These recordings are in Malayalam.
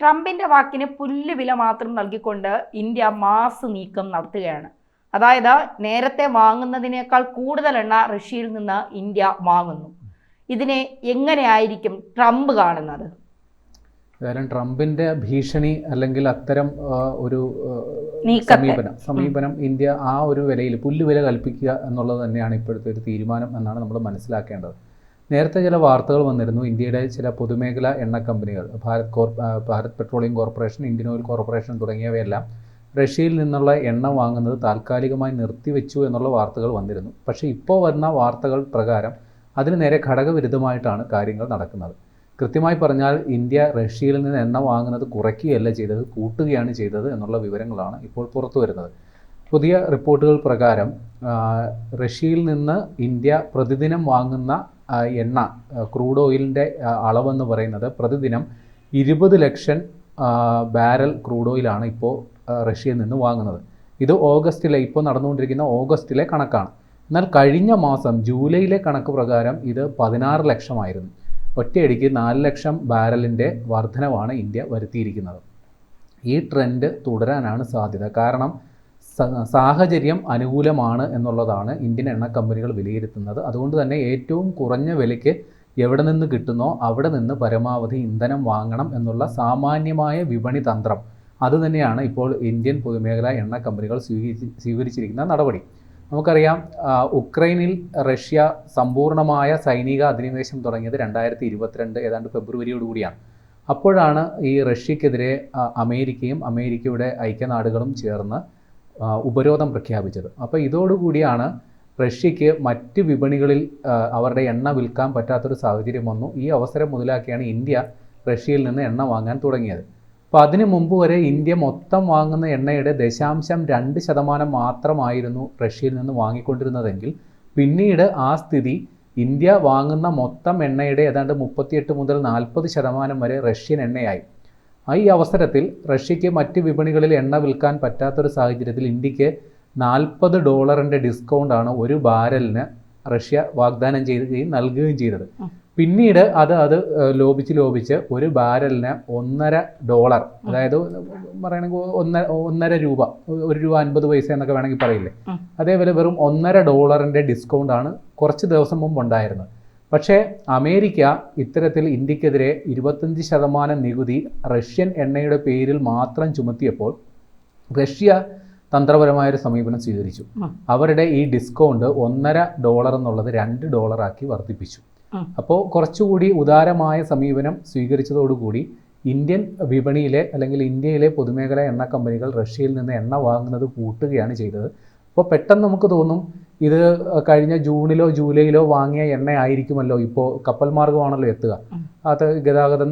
ട്രംപിന്റെ വാക്കിന് പുല്ലുവില മാത്രം നൽകിക്കൊണ്ട് ഇന്ത്യ മാസ് നീക്കം നടത്തുകയാണ്. അതായത് നേരത്തെ വാങ്ങുന്നതിനേക്കാൾ കൂടുതൽ എണ്ണ റഷ്യയിൽ നിന്ന് ഇന്ത്യ വാങ്ങുന്നു. ഇതിനെ എങ്ങനെയായിരിക്കും ട്രംപ് കാണുന്നത്? ഏതായാലും ട്രംപിന്റെ ഭീഷണി അല്ലെങ്കിൽ അത്തരം ഒരു സമീപനം ഇന്ത്യ ആ ഒരു വിലയിൽ പുല്ലുവില കൽപ്പിക്കുക എന്നുള്ളത് തന്നെയാണ് ഇപ്പോഴത്തെ ഒരു തീരുമാനം എന്നാണ് നമ്മൾ മനസ്സിലാക്കേണ്ടത്. നേരത്തെ ചില വാർത്തകൾ വന്നിരുന്നു. ഇന്ത്യയുടെ ചില പൊതുമേഖലാ എണ്ണ കമ്പനികൾ Bharat petroleum corporation, Indian oil corporation തുടങ്ങിയവയെല്ലാം റഷ്യയിൽ നിന്നുള്ള എണ്ണ വാങ്ങുന്നത് താൽക്കാലികമായി നിർത്തിവെച്ചു എന്നുള്ള വാർത്തകൾ വന്നിരുന്നു. പക്ഷേ ഇപ്പോൾ വരുന്ന വാർത്തകൾ പ്രകാരം അതിന് നേരെ ഘടകവിരുദ്ധമായിട്ടാണ് കാര്യങ്ങൾ നടക്കുന്നത്. കൃത്യമായി പറഞ്ഞാൽ ഇന്ത്യ റഷ്യയിൽ നിന്ന് എണ്ണ വാങ്ങുന്നത് കുറയ്ക്കുകയല്ല ചെയ്തത്, കൂട്ടുകയാണ് ചെയ്തത് എന്നുള്ള വിവരങ്ങളാണ് ഇപ്പോൾ പുറത്തു വരുന്നത്. പുതിയ റിപ്പോർട്ടുകൾ പ്രകാരം റഷ്യയിൽ നിന്ന് ഇന്ത്യ പ്രതിദിനം വാങ്ങുന്ന എണ്ണ, ക്രൂഡ് ഓയിലിൻ്റെ അളവെന്ന് പറയുന്നത് പ്രതിദിനം 20 ലക്ഷം ബാരൽ ക്രൂഡ് ഓയിലാണ് ഇപ്പോൾ റഷ്യയിൽ നിന്ന് വാങ്ങുന്നത്. ഇത് ഇപ്പോൾ നടന്നുകൊണ്ടിരിക്കുന്ന ഓഗസ്റ്റിലെ കണക്കാണ്. എന്നാൽ കഴിഞ്ഞ മാസം ജൂലൈയിലെ കണക്ക് പ്രകാരം ഇത് 16 ലക്ഷമായിരുന്നു. ഒറ്റയടിക്ക് 4 ലക്ഷം ബാരലിൻ്റെ വർധനവാണ് ഇന്ത്യ വരുത്തിയിരിക്കുന്നത്. ഈ ട്രെൻഡ് തുടരാനാണ് സാധ്യത. കാരണം സാഹചര്യം അനുകൂലമാണ് എന്നുള്ളതാണ് ഇന്ത്യൻ എണ്ണ കമ്പനികൾ വിലയിരുത്തുന്നത്. അതുകൊണ്ട് തന്നെ ഏറ്റവും കുറഞ്ഞ വിലയ്ക്ക് എവിടെ നിന്ന് കിട്ടുന്നോ അവിടെ നിന്ന് പരമാവധി ഇന്ധനം വാങ്ങണം എന്നുള്ള സാമാന്യമായ വിപണി തന്ത്രം അതുതന്നെയാണ് ഇപ്പോൾ ഇന്ത്യൻ പൊതുമേഖലാ എണ്ണ കമ്പനികൾ സ്വീകരിച്ചിരിക്കുന്ന നടപടി. നമുക്കറിയാം, ഉക്രൈനിൽ റഷ്യ സമ്പൂർണമായ സൈനിക അധിനിവേശം തുടങ്ങിയത് 2022 ഏതാണ്ട് ഫെബ്രുവരിയോടുകൂടിയാണ്. അപ്പോഴാണ് ഈ റഷ്യക്കെതിരെ അമേരിക്കയും അമേരിക്കയുടെ ഐക്യനാടുകളും ചേർന്ന് ഉപരോധം പ്രഖ്യാപിച്ചത്. അപ്പോൾ ഇതോടുകൂടിയാണ് റഷ്യക്ക് മറ്റ് വിപണികളിൽ അവരുടെ എണ്ണ വിൽക്കാൻ പറ്റാത്തൊരു സാഹചര്യം വന്നു. ഈ അവസരം മുതലാക്കിയാണ് ഇന്ത്യ റഷ്യയിൽ നിന്ന് എണ്ണ വാങ്ങാൻ തുടങ്ങിയത്. അപ്പോൾ അതിനു മുമ്പ് വരെ ഇന്ത്യ മൊത്തം വാങ്ങുന്ന എണ്ണയുടെ 0.2% മാത്രമായിരുന്നു റഷ്യയിൽ നിന്ന് വാങ്ങിക്കൊണ്ടിരുന്നതെങ്കിൽ പിന്നീട് ആ സ്ഥിതി ഇന്ത്യ വാങ്ങുന്ന മൊത്തം എണ്ണയുടെ ഏതാണ്ട് 38 മുതൽ 40% വരെ റഷ്യൻ എണ്ണയായി. ഈ അവസരത്തിൽ റഷ്യക്ക് മറ്റ് വിപണികളിൽ എണ്ണ വിൽക്കാൻ പറ്റാത്തൊരു സാഹചര്യത്തിൽ ഇന്ത്യക്ക് $40 ഡിസ്കൗണ്ടാണ് ഒരു ബാരലിന് റഷ്യ വാഗ്ദാനം ചെയ്യുകയും നൽകുകയും ചെയ്തത്. പിന്നീട് അത് ലോപിച്ച് ഒരു ബാരലിന് $1.50, അതായത് പറയണമെങ്കിൽ 1.5 രൂപ, ₹1.50 എന്നൊക്കെ വേണമെങ്കിൽ പറയില്ലേ, അതേപോലെ വെറും $1.50 ഡിസ്കൗണ്ടാണ് കുറച്ച് ദിവസം മുമ്പ് ഉണ്ടായിരുന്നത്. പക്ഷേ അമേരിക്ക ഇത്തരത്തിൽ ഇന്ത്യക്കെതിരെ 25% നികുതി റഷ്യൻ എണ്ണയുടെ പേരിൽ മാത്രം ചുമത്തിയപ്പോൾ റഷ്യ തന്ത്രപരമായൊരു സമീപനം സ്വീകരിച്ചു. അവരുടെ ഈ ഡിസ്കൗണ്ട് $1.50 എന്നുള്ളത് $2 വർദ്ധിപ്പിച്ചു. അപ്പോൾ കുറച്ചുകൂടി ഉദാരമായ സമീപനം സ്വീകരിച്ചതോടുകൂടി ഇന്ത്യൻ വിപണിയിലെ അല്ലെങ്കിൽ ഇന്ത്യയിലെ പൊതുമേഖലാ എണ്ണ കമ്പനികൾ റഷ്യയിൽ നിന്ന് എണ്ണ വാങ്ങുന്നത് കൂട്ടുകയാണ് ചെയ്തത്. അപ്പോൾ പെട്ടെന്ന് നമുക്ക് തോന്നും ഇത് കഴിഞ്ഞ ജൂണിലോ ജൂലൈയിലോ വാങ്ങിയ എണ്ണ ആയിരിക്കുമല്ലോ ഇപ്പോൾ കപ്പൽ മാർഗമാണല്ലോ എത്തുക. അത് ഗതാഗതം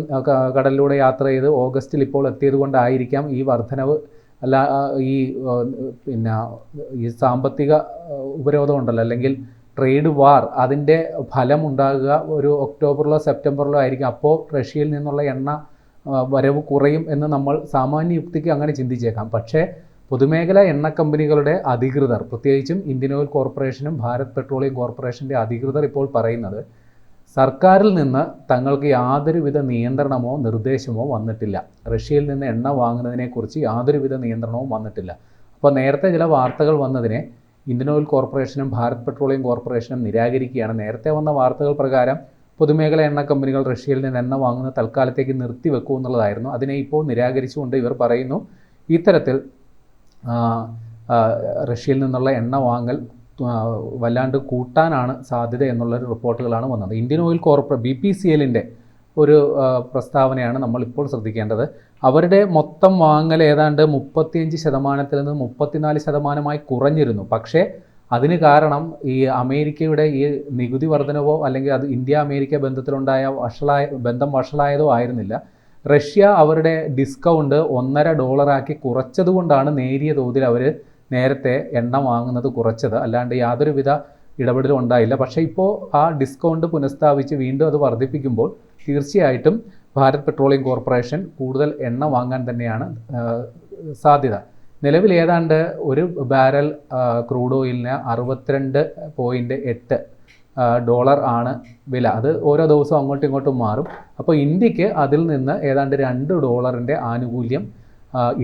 കടലിലൂടെ യാത്ര ചെയ്ത് ഓഗസ്റ്റിൽ ഇപ്പോൾ എത്തിയത് കൊണ്ടായിരിക്കാം ഈ വർധനവ്. അല്ല, ഈ സാമ്പത്തിക ഉപരോധം ഉണ്ടല്ലോ, അല്ലെങ്കിൽ ട്രേഡ് വാർ, അതിൻ്റെ ഫലം ഉണ്ടാകുക ഒരു ഒക്ടോബറിലോ സെപ്റ്റംബറിലോ ആയിരിക്കും. അപ്പോൾ റഷ്യയിൽ നിന്നുള്ള എണ്ണ വരവ് കുറയും എന്ന് നമ്മൾ സാമാന്യ യുക്തിക്ക് അങ്ങനെ ചിന്തിച്ചേക്കാം. പക്ഷേ പൊതുമേഖലാ എണ്ണ കമ്പനികളുടെ അധികൃതർ, പ്രത്യേകിച്ചും ഇന്ത്യൻ ഓയിൽ കോർപ്പറേഷനും ഭാരത് പെട്രോളിയം കോർപ്പറേഷൻ്റെ അധികൃതർ ഇപ്പോൾ പറയുന്നത് സർക്കാരിൽ നിന്ന് തങ്ങൾക്ക് യാതൊരുവിധ നിയന്ത്രണമോ നിർദ്ദേശമോ വന്നിട്ടില്ല. റഷ്യയിൽ നിന്ന് എണ്ണ വാങ്ങുന്നതിനെക്കുറിച്ച് യാതൊരുവിധ നിയന്ത്രണവും വന്നിട്ടില്ല. അപ്പോൾ നേരത്തെ ചില വാർത്തകൾ വന്നതിനെ ഇന്ത്യൻ ഓയിൽ കോർപ്പറേഷനും ഭാരത് പെട്രോളിയം കോർപ്പറേഷനും നിരാകരിക്കുകയാണ്. നേരത്തെ വന്ന വാർത്തകൾ പ്രകാരം പൊതുമേഖലാ എണ്ണ കമ്പനികൾ റഷ്യയിൽ നിന്ന് എണ്ണ വാങ്ങുന്നത് തൽക്കാലത്തേക്ക് നിർത്തിവെക്കൂ എന്നുള്ളതായിരുന്നു. അതിനെ ഇപ്പോൾ നിരാകരിച്ചുകൊണ്ട് ഇവർ പറയുന്നു ഇത്തരത്തിൽ റഷ്യയിൽ നിന്നുള്ള എണ്ണ വാങ്ങൽ വല്ലാണ്ട് കൂട്ടാനാണ് സാധ്യത എന്നുള്ളൊരു റിപ്പോർട്ടുകളാണ് വന്നത്. ഇന്ത്യൻ ഓയിൽ BPCLൻ്റെ ഒരു പ്രസ്താവനയാണ് നമ്മളിപ്പോൾ ശ്രദ്ധിക്കേണ്ടത്. അവരുടെ മൊത്തം വാങ്ങൽ ഏതാണ്ട് 35% നിന്ന് 34% കുറഞ്ഞിരുന്നു. പക്ഷേ അതിന് കാരണം ഈ അമേരിക്കയുടെ ഈ നികുതി വർധനവോ അല്ലെങ്കിൽ അത് ഇന്ത്യ അമേരിക്ക ബന്ധത്തിലുണ്ടായ ബന്ധം വഷളായതോ ആയിരുന്നില്ല. റഷ്യ അവരുടെ ഡിസ്കൗണ്ട് $1.50 കുറച്ചതുകൊണ്ടാണ് നേരിയ തോതിൽ അവർ നേരത്തെ എണ്ണ വാങ്ങുന്നത് കുറച്ചത്. അല്ലാണ്ട് യാതൊരുവിധ ഇടപെടലും ഉണ്ടായില്ല. പക്ഷേ ഇപ്പോൾ ആ ഡിസ്കൗണ്ട് പുനഃസ്ഥാപിച്ച് വീണ്ടും അത് വർദ്ധിപ്പിക്കുമ്പോൾ തീർച്ചയായിട്ടും ഭാരത് പെട്രോളിയം കോർപ്പറേഷൻ കൂടുതൽ എണ്ണ വാങ്ങാൻ തന്നെയാണ് സാധ്യത. നിലവിൽ ഏതാണ്ട് ഒരു ബാരൽ ക്രൂഡ് ഓയിലിന് 62.8 ഡോളർ ആണ് വില. അത് ഓരോ ദിവസവും അങ്ങോട്ടും ഇങ്ങോട്ടും മാറും. അപ്പോൾ ഇന്ത്യക്ക് അതിൽ നിന്ന് ഏതാണ്ട് $2 ആനുകൂല്യം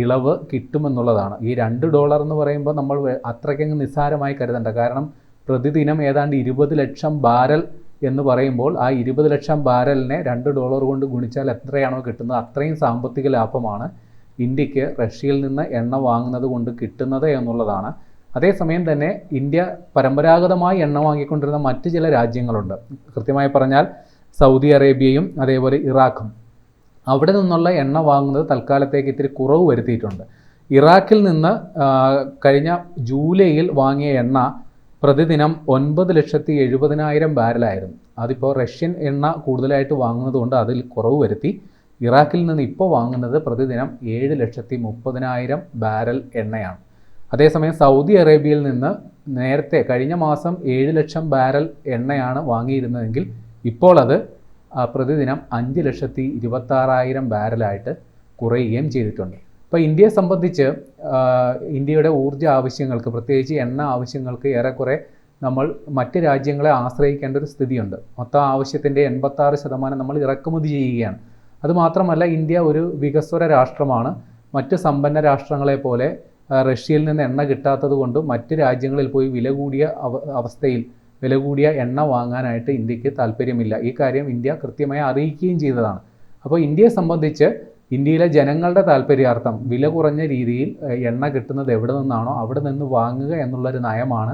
ഇളവ് കിട്ടുമെന്നുള്ളതാണ്. ഈ $2 എന്ന് പറയുമ്പോൾ നമ്മൾ അത്രയ്ക്കങ്ങ് നിസ്സാരമായി കരുതണ്ട. കാരണം പ്രതിദിനം ഏതാണ്ട് 20 ലക്ഷം ബാരൽ എന്ന് പറയുമ്പോൾ ആ 20 ലക്ഷം ബാരലിനെ $2 കൊണ്ട് ഗുണിച്ചാൽ എത്രയാണോ കിട്ടുന്നത് അത്രയും സാമ്പത്തിക ലാഭമാണ് ഇന്ത്യക്ക് റഷ്യയിൽ നിന്ന് എണ്ണ വാങ്ങുന്നത് കൊണ്ട് കിട്ടുന്നത് എന്നുള്ളതാണ്. അതേസമയം തന്നെ ഇന്ത്യ പരമ്പരാഗതമായി എണ്ണ വാങ്ങിക്കൊണ്ടിരുന്ന മറ്റ് ചില രാജ്യങ്ങളുണ്ട്. കൃത്യമായി പറഞ്ഞാൽ സൗദി അറേബ്യയും അതേപോലെ ഇറാഖും. അവിടെ നിന്നുള്ള എണ്ണ വാങ്ങുന്നത് തൽക്കാലത്തേക്ക് ഇത്തിരി കുറവ് വരുത്തിയിട്ടുണ്ട്. ഇറാഖിൽ നിന്ന് കഴിഞ്ഞ ജൂലൈയിൽ വാങ്ങിയ എണ്ണ പ്രതിദിനം 9,70,000 ബാരലായിരുന്നു. അതിപ്പോൾ റഷ്യൻ എണ്ണ കൂടുതലായിട്ട് വാങ്ങുന്നത് കൊണ്ട് അതിൽ കുറവ് വരുത്തി. ഇറാഖിൽ നിന്ന് ഇപ്പോൾ വാങ്ങുന്നത് പ്രതിദിനം 7,30,000 ബാരൽ എണ്ണയാണ്. അതേസമയം സൗദി അറേബ്യയിൽ നിന്ന് നേരത്തെ കഴിഞ്ഞ മാസം 7 ലക്ഷം ബാരൽ എണ്ണയാണ് വാങ്ങിയിരുന്നതെങ്കിൽ ഇപ്പോൾ അത് പ്രതിദിനം 5,26,000 ബാരലായിട്ട് കുറയുകയും ചെയ്തിട്ടുണ്ട്. അപ്പോൾ ഇന്ത്യയെ സംബന്ധിച്ച് ഇന്ത്യയുടെ ഊർജ്ജ ആവശ്യങ്ങൾക്ക്, പ്രത്യേകിച്ച് എണ്ണ ആവശ്യങ്ങൾക്ക് ഏറെക്കുറെ നമ്മൾ മറ്റ് രാജ്യങ്ങളെ ആശ്രയിക്കേണ്ട ഒരു സ്ഥിതിയുണ്ട്. മൊത്തം ആവശ്യത്തിൻ്റെ 86% നമ്മൾ ഇറക്കുമതി ചെയ്യുകയാണ്. അതുമാത്രമല്ല, ഇന്ത്യ ഒരു വികസ്വര രാഷ്ട്രമാണ്. മറ്റ് സമ്പന്ന രാഷ്ട്രങ്ങളെ പോലെ റഷ്യയിൽ നിന്ന് എണ്ണ കിട്ടാത്തത് കൊണ്ട് മറ്റ് രാജ്യങ്ങളിൽ പോയി വില കൂടിയ എണ്ണ വാങ്ങാനായിട്ട് ഇന്ത്യക്ക് താല്പര്യമില്ല. ഈ കാര്യം ഇന്ത്യ കൃത്യമായി അറിയിക്കുകയും ചെയ്തതാണ്. അപ്പോൾ ഇന്ത്യയെ സംബന്ധിച്ച് ഇന്ത്യയിലെ ജനങ്ങളുടെ താല്പര്യാർത്ഥം വില കുറഞ്ഞ രീതിയിൽ എണ്ണ കിട്ടുന്നത് എവിടെ നിന്നാണോ അവിടെ നിന്ന് വാങ്ങുക എന്നുള്ളൊരു നയമാണ്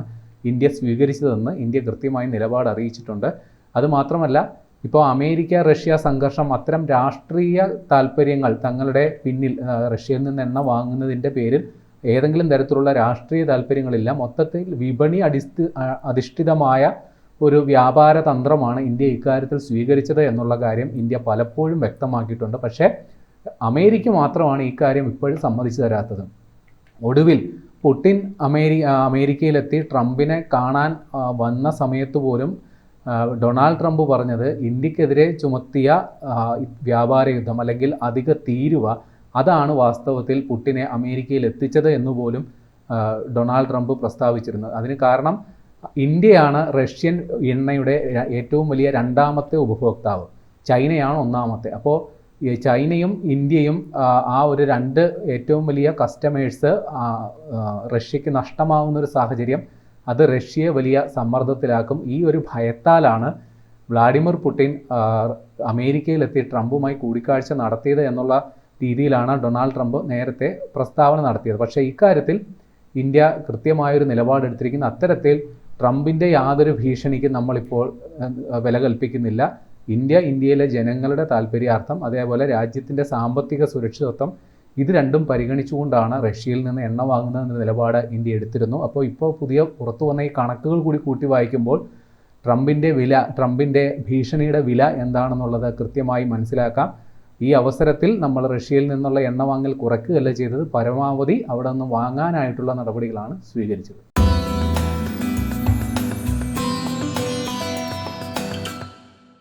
ഇന്ത്യ സ്വീകരിച്ചതെന്ന് ഇന്ത്യ കൃത്യമായി നിലപാട് അറിയിച്ചിട്ടുണ്ട്. അതുമാത്രമല്ല, ഇപ്പോൾ അമേരിക്ക റഷ്യ സംഘർഷം അത്തരം രാഷ്ട്രീയ താല്പര്യങ്ങൾ തങ്ങളുടെ പിന്നിൽ റഷ്യയിൽ നിന്ന് എണ്ണ വാങ്ങുന്നതിൻ്റെ പേരിൽ ഏതെങ്കിലും തരത്തിലുള്ള രാഷ്ട്രീയ താല്പര്യങ്ങളില്ല. മൊത്തത്തിൽ വിപണി അധിഷ്ഠിതമായ ഒരു വ്യാപാര തന്ത്രമാണ് ഇന്ത്യ ഇക്കാര്യത്തിൽ സ്വീകരിച്ചത് എന്നുള്ള കാര്യം ഇന്ത്യ പലപ്പോഴും വ്യക്തമാക്കിയിട്ടുണ്ട്. പക്ഷേ അമേരിക്ക മാത്രമാണ് ഇക്കാര്യം ഇപ്പോഴും സമ്മതിച്ചു തരാത്തത്. ഒടുവിൽ പുടിൻ അമേരിക്കയിലെത്തി ട്രംപിനെ കാണാൻ വന്ന സമയത്ത് പോലും ഡൊണാൾഡ് ട്രംപ് പറഞ്ഞത് ഇന്ത്യക്കെതിരെ ചുമത്തിയ വ്യാപാര യുദ്ധം അല്ലെങ്കിൽ അധിക തീരുവ അതാണ് വാസ്തവത്തിൽ പുടിനെ അമേരിക്കയിൽ എത്തിച്ചത് എന്നുപോലും ഡൊണാൾഡ് ട്രംപ് പ്രസ്താവിച്ചിരുന്നത്. അതിന് കാരണം ഇന്ത്യയാണ് റഷ്യൻ എണ്ണയുടെ ഏറ്റവും വലിയ രണ്ടാമത്തെ ഉപഭോക്താവ്, ചൈനയാണ് ഒന്നാമത്തെ. അപ്പോൾ ചൈനയും ഇന്ത്യയും ആ ഒരു രണ്ട് ഏറ്റവും വലിയ കസ്റ്റമേഴ്സ് റഷ്യക്ക് നഷ്ടമാകുന്നൊരു സാഹചര്യം അത് റഷ്യയെ വലിയ സമ്മർദ്ദത്തിലാക്കും. ഈ ഒരു ഭയത്താലാണ് വ്ളാഡിമിർ പുടിൻ അമേരിക്കയിലെത്തി ട്രംപുമായി കൂടിക്കാഴ്ച നടത്തിയത് എന്നുള്ള രീതിയിലാണ് ഡൊണാൾഡ് ട്രംപ് നേരത്തെ പ്രസ്താവന നടത്തിയത്. പക്ഷേ ഇക്കാര്യത്തിൽ ഇന്ത്യ കൃത്യമായൊരു നിലപാടെടുത്തിരിക്കുന്നു. അത്തരത്തിൽ ട്രംപിൻ്റെ യാതൊരു ഭീഷണിക്കും നമ്മളിപ്പോൾ വില കൽപ്പിക്കുന്നില്ല. ഇന്ത്യയിലെ ജനങ്ങളുടെ താല്പര്യാർത്ഥം അതേപോലെ രാജ്യത്തിൻ്റെ സാമ്പത്തിക സുരക്ഷിതത്വം ഇത് രണ്ടും പരിഗണിച്ചുകൊണ്ടാണ് റഷ്യയിൽ നിന്ന് എണ്ണ വാങ്ങുന്നതെന്ന നിലപാട് ഇന്ത്യ എടുത്തിരുന്നു. അപ്പോൾ പുതിയ പുറത്തു വന്ന ഈ കണക്കുകൾ കൂടി കൂട്ടി വായിക്കുമ്പോൾ ട്രംപിൻ്റെ ഭീഷണിയുടെ വില എന്താണെന്നുള്ളത് കൃത്യമായി മനസ്സിലാക്കാം. ഈ അവസരത്തിൽ നമ്മൾ റഷ്യയിൽ നിന്നുള്ള എണ്ണ വാങ്ങൽ കുറയ്ക്കുകയല്ല ചെയ്തത്, പരമാവധി അവിടെ നിന്ന് വാങ്ങാനായിട്ടുള്ള നടപടികളാണ് സ്വീകരിച്ചത്.